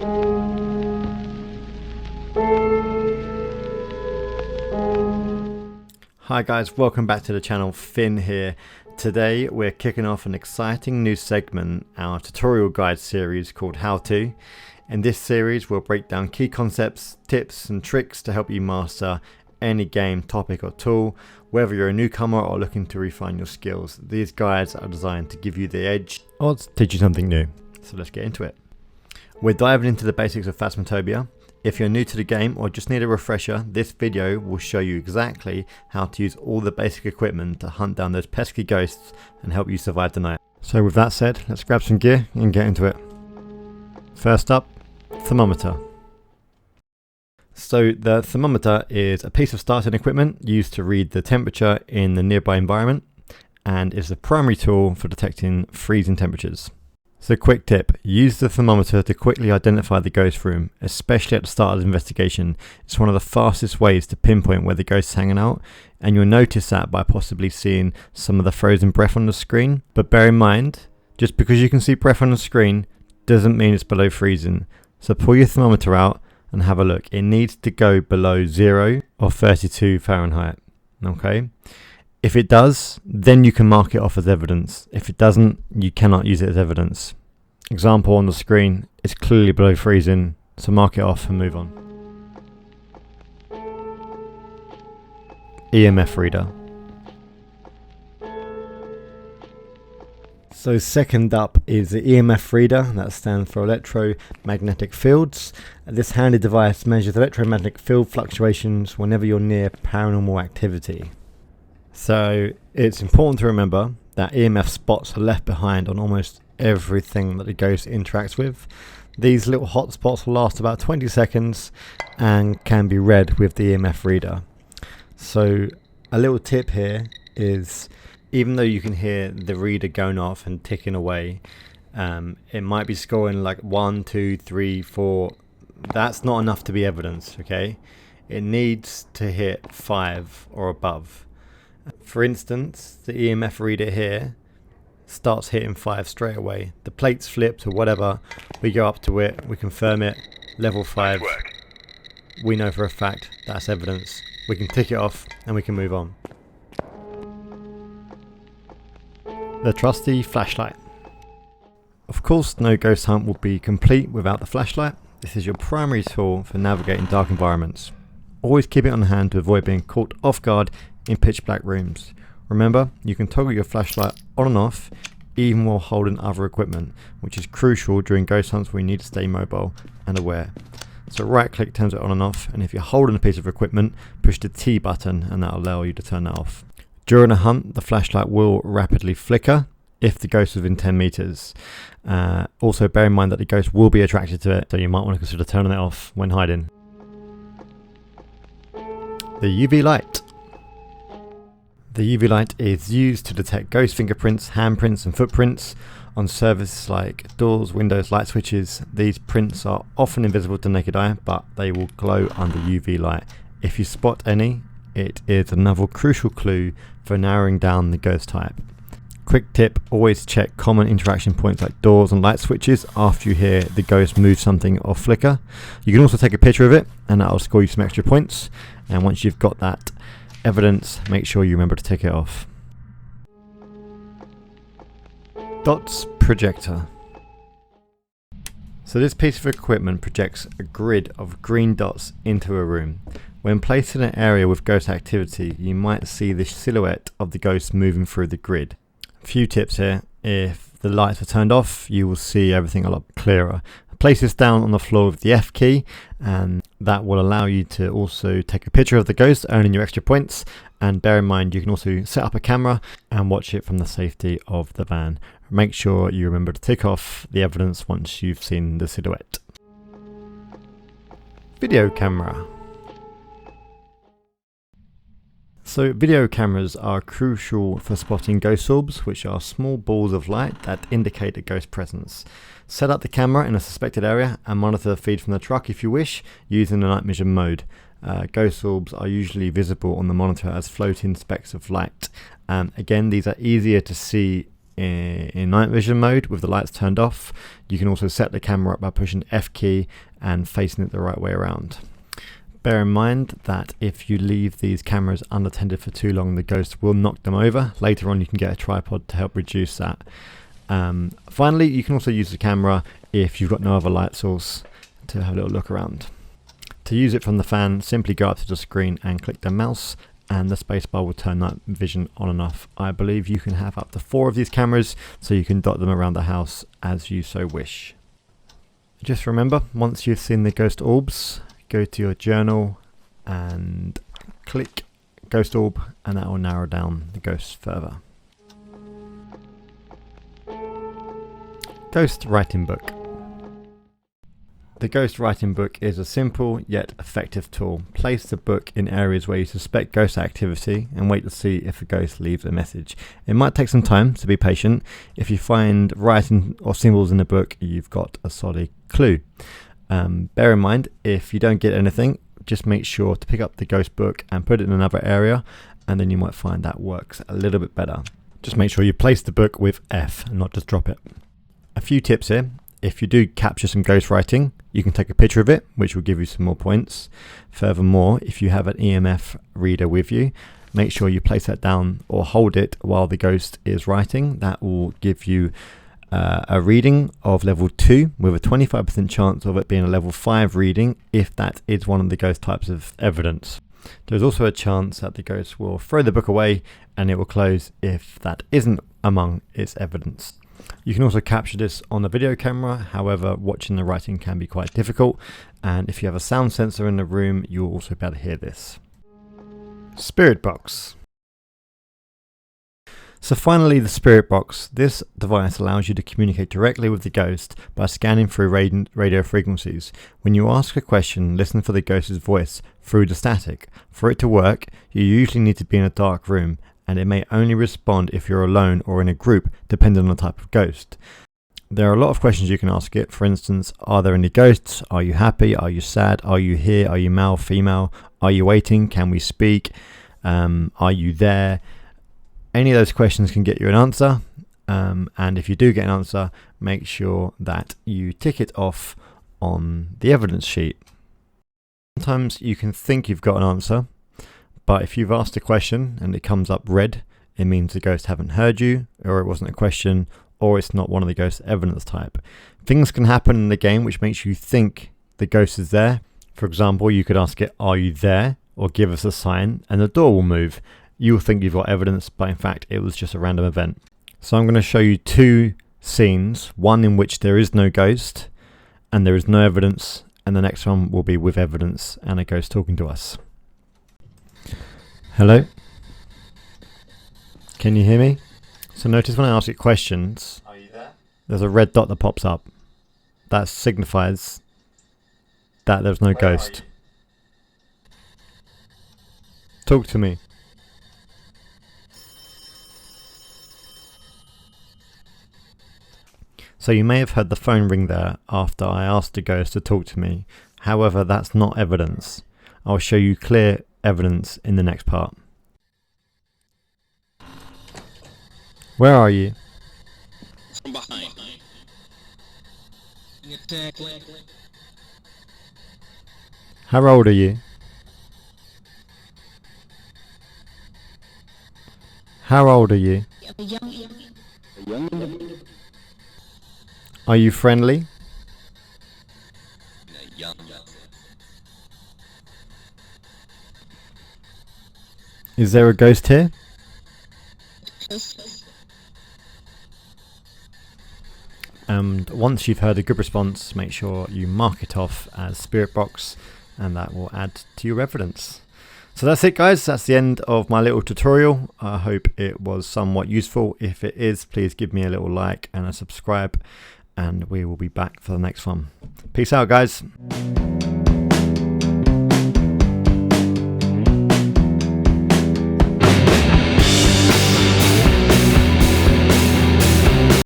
Hi guys, welcome back to the channel. Finn here. Today we're kicking off an exciting new segment, our tutorial guide series called How To. In this series we'll break down key concepts, tips and tricks to help you master any game, topic or tool. Whether you're a newcomer or looking to refine your skills, these guides are designed to give you the edge or to teach you something new. So let's get into it. We're diving into the basics of Phasmophobia. If you're new to the game or just need a refresher, this video will show you exactly how to use all the basic equipment to hunt down those pesky ghosts and help you survive the night. So with that said, let's grab some gear and get into it. First up, thermometer. So the thermometer is a piece of starting equipment used to read the temperature in the nearby environment and is the primary tool for detecting freezing temperatures. So quick tip, use the thermometer to quickly identify the ghost room, especially at the start of the investigation. It's one of the fastest ways to pinpoint where the ghost is hanging out, and you'll notice that by possibly seeing some of the frozen breath on the screen. But bear in mind, just because you can see breath on the screen doesn't mean it's below freezing. So pull your thermometer out and have a look. It needs to go below 0 or 32 Fahrenheit, okay? If it does, then you can mark it off as evidence. If it doesn't, you cannot use it as evidence. Example on the screen, it's clearly below freezing, so mark it off and move on. EMF Reader. So second up is the EMF Reader, that stands for electromagnetic fields. This handy device measures electromagnetic field fluctuations whenever you're near paranormal activity. So it's important to remember that EMF spots are left behind on almost everything that the ghost interacts with. These little hot spots will last about 20 seconds and can be read with the EMF reader. So a little tip here is, even though you can hear the reader going off and ticking away, it might be scoring like 1, 2, 3, 4. That's not enough to be evidence, okay? It needs to hit 5 or above. For instance, the EMF reader here starts hitting 5 straight away. The plate's flipped or whatever, we go up to it, we confirm it, level 5. We know for a fact that's evidence. We can tick it off and we can move on. The trusty flashlight. Of course, no ghost hunt will be complete without the flashlight. This is your primary tool for navigating dark environments. Always keep it on hand to avoid being caught off guard in pitch black rooms. Remember, you can toggle your flashlight on and off even while holding other equipment, which is crucial during ghost hunts where you need to stay mobile and aware. So right click turns it on and off, and if you're holding a piece of equipment, push the T button and that will allow you to turn that off. During a hunt, the flashlight will rapidly flicker if the ghost is within 10 meters. Also bear in mind that the ghost will be attracted to it, so you might want to consider turning it off when hiding. The UV light. The UV light is used to detect ghost fingerprints, handprints and footprints on surfaces like doors, windows, light switches. These prints are often invisible to naked eye, but they will glow under UV light. If you spot any, it is another crucial clue for narrowing down the ghost type. Quick tip, always check common interaction points like doors and light switches after you hear the ghost move something or flicker. You can also take a picture of it and that will score you some extra points. And once you've got that evidence, make sure you remember to tick it off. Dots projector. So this piece of equipment projects a grid of green dots into a room. When placed in an area with ghost activity, you might see the silhouette of the ghost moving through the grid. A few tips here. If the lights are turned off, you will see everything a lot clearer. Place this down on the floor with the F key, and that will allow you to also take a picture of the ghost, earning your extra points. And bear in mind, you can also set up a camera and watch it from the safety of the van. Make sure you remember to tick off the evidence once you've seen the silhouette. Video camera. So video cameras are crucial for spotting ghost orbs, which are small balls of light that indicate a ghost presence. Set up the camera in a suspected area and monitor the feed from the truck if you wish, using the night vision mode. Ghost orbs are usually visible on the monitor as floating specks of light. Again, these are easier to see in night vision mode with the lights turned off. You can also set the camera up by pushing the F key and facing it the right way around. Bear in mind that if you leave these cameras unattended for too long, the ghost will knock them over. Later on you can get a tripod to help reduce that. Finally, you can also use the camera if you've got no other light source to have a little look around. To use it from the fan, simply go up to the screen and click the mouse, and the spacebar will turn night vision on and off. I believe you can have up to 4 of these cameras, so you can dot them around the house as you so wish. Just remember, once you've seen the ghost orbs, go to your journal and click ghost orb, and that will narrow down the ghosts further. Ghost writing book. The ghost writing book is a simple yet effective tool. Place the book in areas where you suspect ghost activity and wait to see if a ghost leaves a message. It might take some time, so be patient. If you find writing or symbols in the book, you've got a solid clue. Bear in mind, if you don't get anything, just make sure to pick up the ghost book and put it in another area, and then you might find that works a little bit better. Just make sure you place the book with F and not just drop it. A few tips here. If you do capture some ghost writing, you can take a picture of it, which will give you some more points. Furthermore, if you have an EMF reader with you, make sure you place that down or hold it while the ghost is writing. That will give you a reading of level 2 with a 25% chance of it being a level 5 reading if that is one of the ghost types of evidence. There's also a chance that the ghost will throw the book away and it will close if that isn't among its evidence. You can also capture this on a video camera, however watching the writing can be quite difficult, and if you have a sound sensor in the room you'll also be able to hear this. Spirit box. So finally, the spirit box. This device allows you to communicate directly with the ghost by scanning through radio frequencies. When you ask a question, listen for the ghost's voice through the static. For it to work, you usually need to be in a dark room, and it may only respond if you're alone or in a group, depending on the type of ghost. There are a lot of questions you can ask it. For instance, are there any ghosts? Are you happy? Are you sad? Are you here? Are you male, female? Are you waiting? Can we speak? Are you there? Any of those questions can get you an answer. And if you do get an answer, make sure that you tick it off on the evidence sheet. Sometimes you can think you've got an answer, but if you've asked a question and it comes up red, it means the ghost haven't heard you, or it wasn't a question, or it's not one of the ghost's evidence type. Things can happen in the game which makes you think the ghost is there. For example, you could ask it, are you there? Or give us a sign, and the door will move. You'll think you've got evidence, but in fact it was just a random event. So I'm going to show you 2 scenes, one in which there is no ghost and there is no evidence, and the next one will be with evidence and a ghost talking to us. Hello? Can you hear me? So notice when I ask it questions, Are you there? there's a red dot that pops up. That signifies that there's no Where ghost. Talk to me. So you may have heard the phone ring there after I asked the ghost to talk to me. However, that's not evidence. I'll show you clear evidence in the next part. Where are you? From behind. Attack. How old are you? How old are you? Are you friendly? Is there a ghost here? And once you've heard a good response, make sure you mark it off as spirit box, and that will add to your evidence. So that's it, guys. That's the end of my little tutorial. I hope it was somewhat useful. If it is, please give me a little like and a subscribe, and we will be back for the next one. Peace out, guys.